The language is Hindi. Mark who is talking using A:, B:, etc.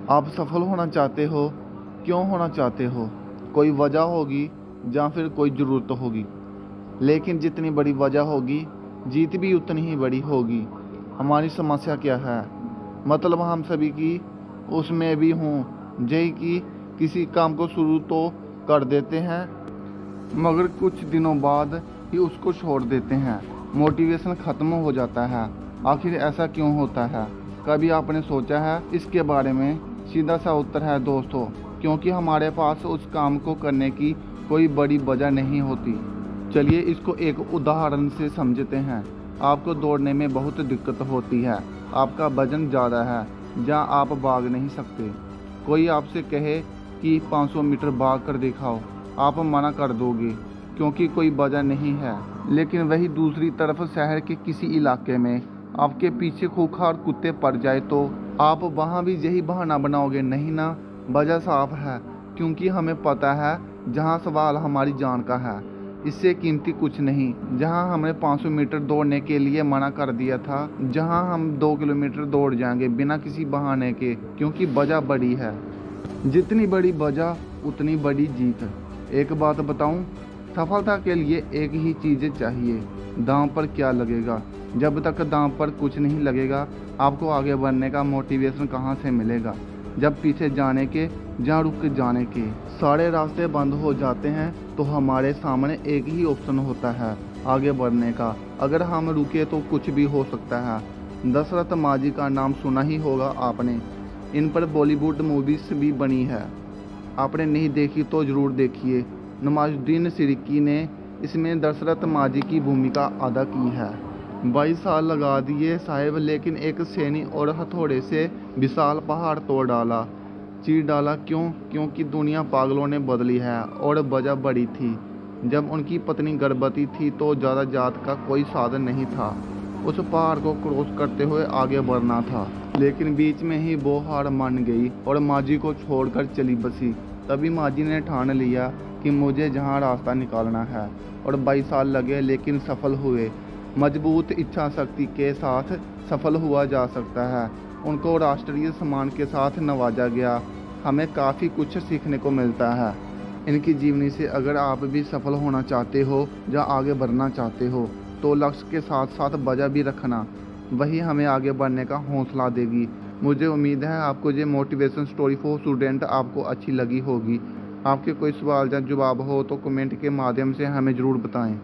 A: आप सफल होना चाहते हो? क्यों होना चाहते हो? कोई वजह होगी या फिर कोई ज़रूरत होगी, लेकिन जितनी बड़ी वजह होगी जीत भी उतनी ही बड़ी होगी। हमारी समस्या क्या है? मतलब हम सभी की उसमें भी हूँ जय कि किसी काम को शुरू तो कर देते हैं मगर कुछ दिनों बाद ही उसको छोड़ देते हैं। मोटिवेशन ख़त्म हो जाता है। आखिर ऐसा क्यों होता है? कभी आपने सोचा है इसके बारे में? सीधा सा उत्तर है दोस्तों, क्योंकि हमारे पास उस काम को करने की कोई बड़ी वजह नहीं होती। चलिए इसको एक उदाहरण से समझते हैं। आपको दौड़ने में बहुत दिक्कत होती है, आपका वजन ज़्यादा है या आप भाग नहीं सकते। कोई आपसे कहे कि 500 मीटर भाग कर दिखाओ, आप मना कर दोगे क्योंकि कोई वजह नहीं है। लेकिन वही दूसरी तरफ शहर के किसी इलाके में आपके पीछे खूंखार कुत्ते पड़ जाए तो आप वहाँ भी यही बहाना बनाओगे? नहीं ना, वजह साफ है, क्योंकि हमें पता है जहाँ सवाल हमारी जान का है, इससे कीमती कुछ नहीं। जहाँ हमने 500 मीटर दौड़ने के लिए मना कर दिया था, जहाँ हम 2 किलोमीटर दौड़ जाएंगे बिना किसी बहाने के, क्योंकि वजह बड़ी है। जितनी बड़ी वजह उतनी बड़ी जीत। एक बात बताऊं, सफलता के लिए एक ही चीज़ चाहिए, दांव पर क्या लगेगा। जब तक दांव पर कुछ नहीं लगेगा, आपको आगे बढ़ने का मोटिवेशन कहाँ से मिलेगा? जब पीछे जाने के जहाँ रुक जाने के सारे रास्ते बंद हो जाते हैं तो हमारे सामने एक ही ऑप्शन होता है, आगे बढ़ने का। अगर हम रुके तो कुछ भी हो सकता है। दशरथ माझी का नाम सुना ही होगा आपने। इन पर बॉलीवुड मूवीज भी बनी है, आपने नहीं देखी तो ज़रूर देखिए। नवाजुद्दीन सिद्दीकी ने इसमें दशरथ माझी की भूमिका अदा की है। 22 साल लगा दिए साहेब, लेकिन एक सैनी और हथौड़े से विशाल पहाड़ तोड़ डाला, चीर डाला। क्यों? क्योंकि दुनिया पागलों ने बदली है। और वजह बड़ी थी। जब उनकी पत्नी गर्भवती थी तो ज़्यादा जात का कोई साधन नहीं था, उस पहाड़ को क्रॉस करते हुए आगे बढ़ना था। लेकिन बीच में ही वो हार मान गई और माझी को छोड़कर चली बसी। तभी माझी ने ठान लिया कि मुझे जहाँ रास्ता निकालना है। और 22 साल लगे लेकिन सफल हुए। मजबूत इच्छा शक्ति के साथ सफल हुआ जा सकता है। उनको राष्ट्रीय सम्मान के साथ नवाजा गया। हमें काफ़ी कुछ सीखने को मिलता है इनकी जीवनी से। अगर आप भी सफल होना चाहते हो या आगे बढ़ना चाहते हो तो लक्ष्य के साथ साथ वजह भी रखना, वही हमें आगे बढ़ने का हौसला देगी। मुझे उम्मीद है आपको ये मोटिवेशन स्टोरी फॉर स्टूडेंट आपको अच्छी लगी होगी। आपके कोई सवाल या जवाब हो तो कमेंट के माध्यम से हमें ज़रूर बताएं।